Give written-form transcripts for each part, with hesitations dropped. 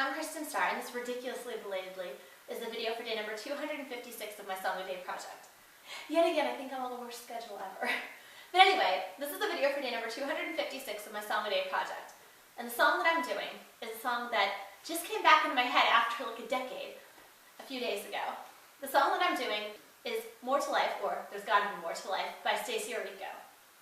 I'm Kristin and this ridiculously belatedly is the video for day number 256 of my Song a Day project. Yet again, I think I'm on the worst schedule ever. But anyway, this is the video for day number 256 of my Song a Day project. And the song that I'm doing is a song that just came back into my head after like a decade, a few days ago. The song that I'm doing is More to Life, or There's Gotta Be More to Life, by Stacie Orrico.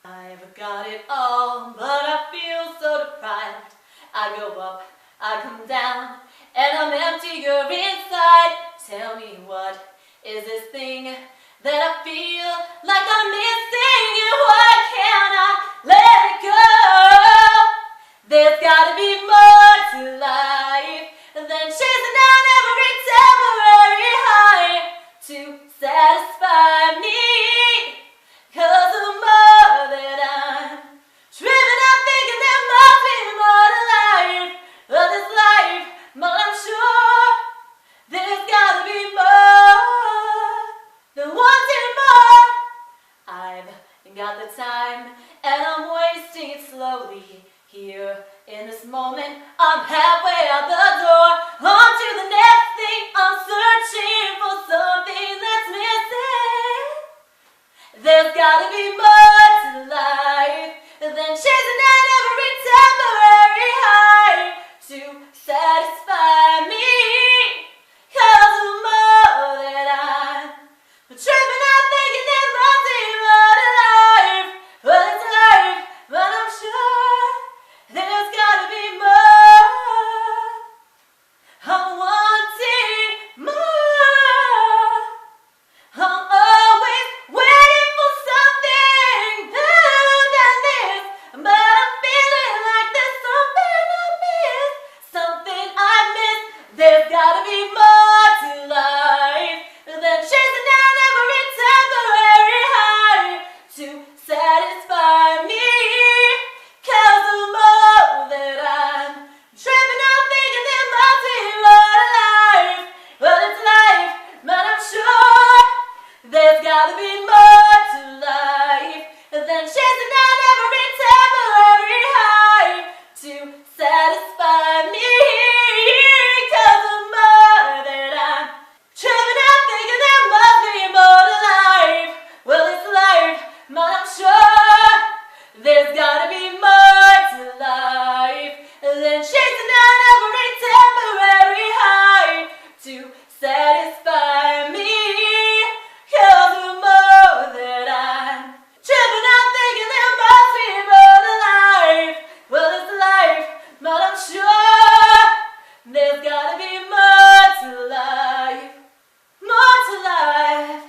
I've got it all, but I feel so deprived. I go up, I come down, and I'm emptier inside. Tell me, what is this thing that I feel like I'm missing, and why can't I let it go? There's gotta be more to life than chasing down every temporary high to satisfy me. 'Cause the more that I'm driven, I'm thinking there must be more to life, of this life, but I'm sure there's gotta be more than wanting more. I've got the time and I'm wasting it slowly. Here in this moment, I'm halfway out the door, on to the next thing. I'm searching for something that's missing. There's gotta be more to life than chasing down every temporary high to satisfy me. 'Cause the more that I'm tripping, I'm thinking there must be more to life, well, it's life, but I'm sure there's gotta be more. I'm wanting more. I'm always waiting for something better than this, but I'm feeling like there's something I miss, something I miss. There's gotta be more to life than chasing down every temporary high to satisfy me. 'Cause the more that I'm tripping, I'm thinking there must be more to life. Well, it's life, but I'm sure there's gotta be more to life than chasing down every temporary high to satisfy me. 'Cause the more that I'm tripping, I'm thinking there must be more to life. Well, it's life, but I'm sure there's gotta be more to life than chasing down every temporary high to satisfy me. 'Cause the more that I'm tripping, I'm thinking there must be more to life. Well, it's life, but I'm sure there's gotta be more to life. More to life,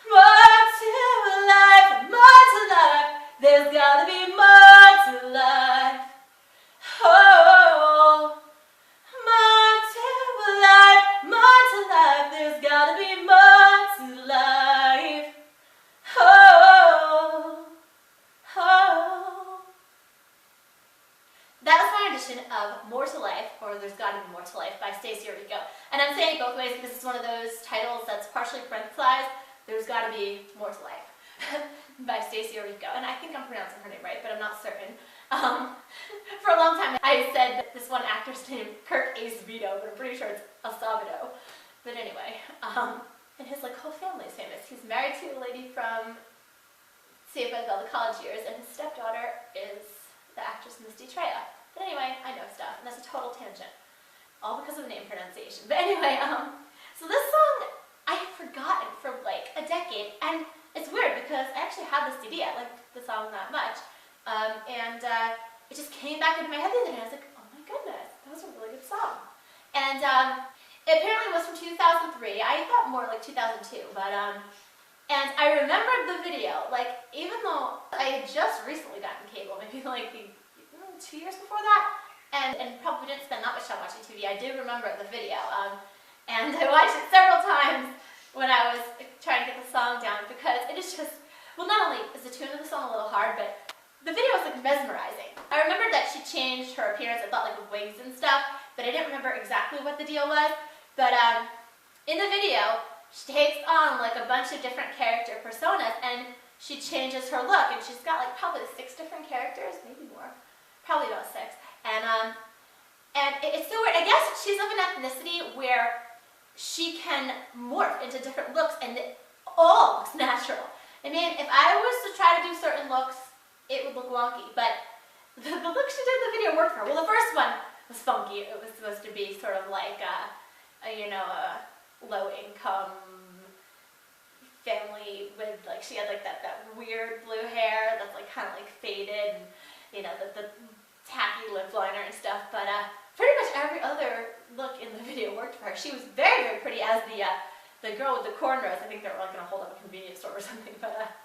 more to life, more to life. There's gotta be more to life. Oh, more to life, more to life. There's gotta be more to life. Oh, oh. That was my edition of More to Life, or There's Gotta Be More to Life, by Stacie Orrico. And I'm saying it both ways because it's one of those titles that's partially parenthesized. There's Gotta Be More to Life by Stacie Orrico. And I think I'm pronouncing her name right, but I'm not certain. For a long time I said that this one actor's name, Kirk Acevedo, but I'm pretty sure it's Acevedo. But anyway, and his whole family's famous. He's married to a lady from Saved by the College Years, and his stepdaughter is the actress Misty Treya. But anyway, I know stuff, and that's a total tangent. All because of name pronunciation. But anyway, so this song, I had forgotten for like a decade, and it's weird because I actually had the CD, I liked the song that much, and it just came back into my head the other day, and I was like, oh my goodness, that was a really good song. And it apparently was from 2003, I thought more like 2002, but and I remembered the video, like, even though I had just recently gotten cable, maybe like 2 years before that, and probably didn't spend that much time watching TV, I did remember the video, and I watched it several times when I was trying to get the song down, because it is just, well, not only is the tune of the song a little hard, but the video was like mesmerizing. I remembered that she changed her appearance, I thought, like with wigs and stuff, but I didn't remember exactly what the deal was. But in the video, she takes on like a bunch of different character personas, and she changes her look, and she's got like probably 6 different characters, maybe more, probably about 6. And And it's so weird. I guess she's of an ethnicity where she can morph into different looks and it all looks natural. I mean, if I was to try to do certain looks, it would look wonky, but the look she did in the video worked for her. Well, the first one was funky. It was supposed to be sort of like a low-income family with, like, she had like that weird blue hair that's like kind of like faded, and you know, the tacky lip liner and stuff. But pretty much every other look in the video worked for her. She was very, very pretty as the girl with the cornrows. I think they were like gonna hold up a convenience store or something, but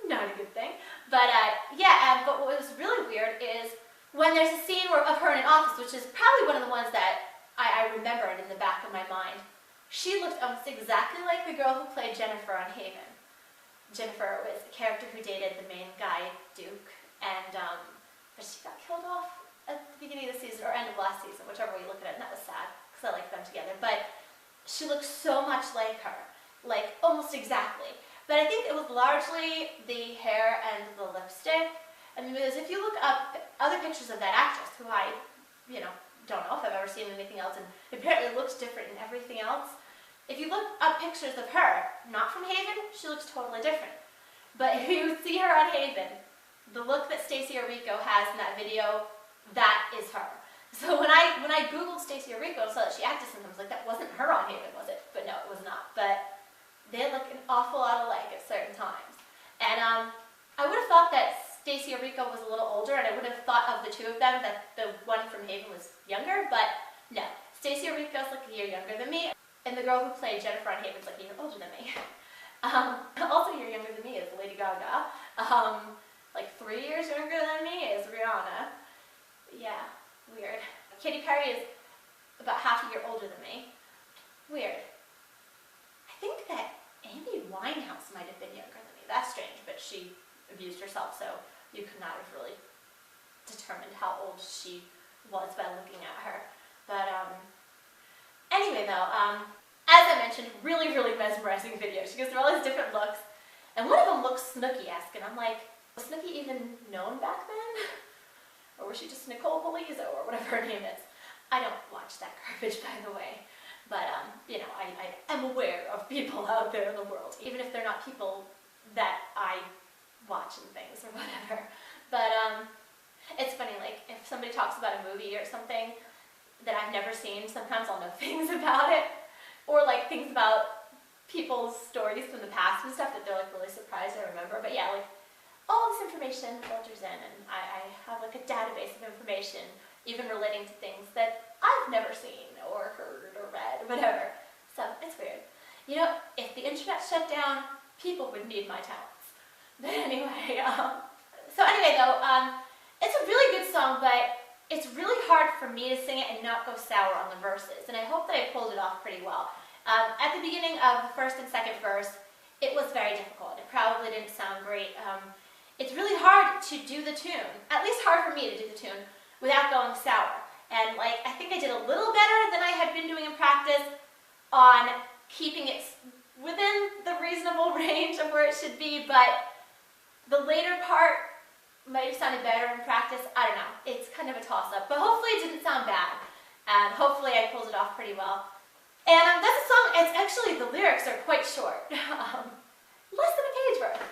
not a good thing. But but what was really weird is when there's a scene of her in an office, which is probably one of the ones that I remembered in the back of my mind. She looked almost exactly like the girl who played Jennifer on Haven. Jennifer was the character who dated the main guy, Duke, and but she got killed off at the beginning of the season, or end of last season, whichever way you look at it, and that was sad, because I liked them together. But she looked so much like her, like almost exactly. But I think it was largely the hair and the lipstick. I mean, because if you look up other pictures of that actress, who I, don't know if I've ever seen anything else, and apparently looks different in everything else. If you look up pictures of her, not from Haven, she looks totally different. But if you see her on Haven, the look that Stacie Orrico has in that video, that is her. So when I Googled Stacie Orrico and saw that she acted something, I was like, that wasn't her on Haven, was it? But no, it was not. But they look an awful lot alike at certain times. And I would have thought that Stacie Orrico was a little older, and I would have thought of the two of them that the one from Haven was younger, but no. Stacie Orrico's like a year younger than me, and the girl who played Jennifer on Haven's like a year older than me. Also a year younger than me is Lady Gaga. Like 3 years younger than me is Rihanna. Yeah, weird. Katy Perry is about half a year older than me. Weird. I think that Amy Winehouse might have been younger than me. That's strange, but she abused herself, so you could not have really determined how old she was by looking at her. But anyway though, as I mentioned, really, really mesmerizing video. She goes through all these different looks, and one of them looks Snooki-esque, and I'm like, was Snooki even known back then? Or was she just Nicole Polizzo, or whatever her name is? I don't watch that garbage, by the way. But, I am aware of people out there in the world, even if they're not people that I watch and things or whatever. But, it's funny, like, if somebody talks about a movie or something that I've never seen, sometimes I'll know things about it. Or, like, things about people's stories from the past and stuff that they're, like, really surprised I remember. But yeah, like, all this information filters in, and I have, like, a database of information, even relating to things that I've never seen or heard or read or whatever. So it's weird. You know, if the internet shut down, people would need my talents. But anyway, it's a really good song, but it's really hard for me to sing it and not go sour on the verses. And I hope that I pulled it off pretty well. At the beginning of the first and second verse, it was very difficult. It probably didn't sound great. It's really hard to do the tune, at least hard for me to do the tune, without going sour. And like, I think I did a little better than I had been doing in practice on keeping it within the reasonable range of where it should be, but the later part might have sounded better in practice. I don't know. It's kind of a toss-up, but hopefully it didn't sound bad. And hopefully I pulled it off pretty well. And that's a song, it's actually, the lyrics are quite short. Less than a page worth.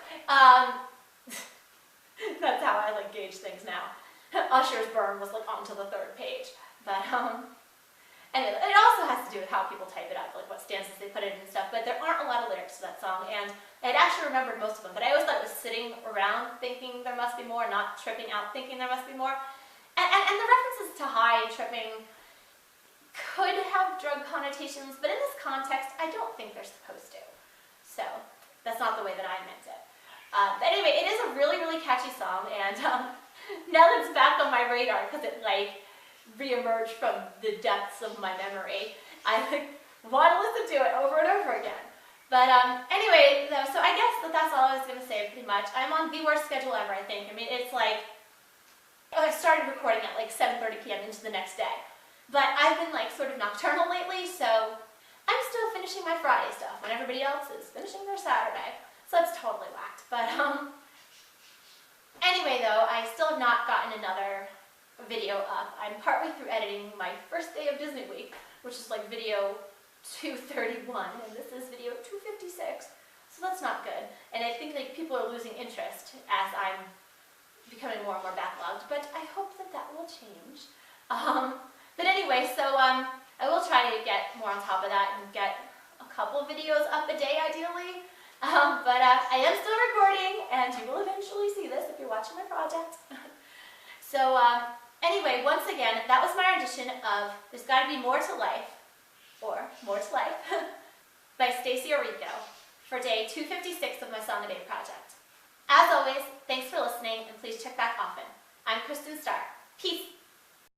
That's how I like gauge things now. Usher's Burn was like onto the 3rd page. But anyway, it also has to do with how people type it up, like what stanzas they put in and stuff, but there aren't a lot of lyrics to that song, and I'd actually remembered most of them, but I always thought it was sitting around thinking there must be more, not tripping out thinking there must be more. And the references to high tripping could have drug connotations, but in this context, I don't think they're supposed to. So, that's not the way that I meant it. But anyway, it is a really, really catchy song, and now that it's back on my radar, because it like re-emerged from the depths of my memory, I like want to listen to it over and over again. But anyway, though, so I guess that's all I was going to say pretty much. I'm on the worst schedule ever, I think. I mean, it's like, I started recording at like 7:30 p.m. into the next day. But I've been like sort of nocturnal lately, so I'm still finishing my Friday stuff when everybody else is finishing their Saturday. So it's totally whacked. But anyway though, I still have not gotten another video up. I'm partway through editing my first day of Disney Week, which is like video 231, and this is video 256, so that's not good. And I think like people are losing interest as I'm becoming more and more backlogged, but I hope that that will change. But anyway, so I will try to get more on top of that and get a couple videos up a day ideally. But I am still recording, and you will eventually see this if you're watching my project. So anyway, once again, that was my rendition of There's Gotta Be More to Life, or More to Life, by Stacie Orrico for day 256 of my Song a Day project. As always, thanks for listening, and please check back often. I'm Kristin Starr. Peace!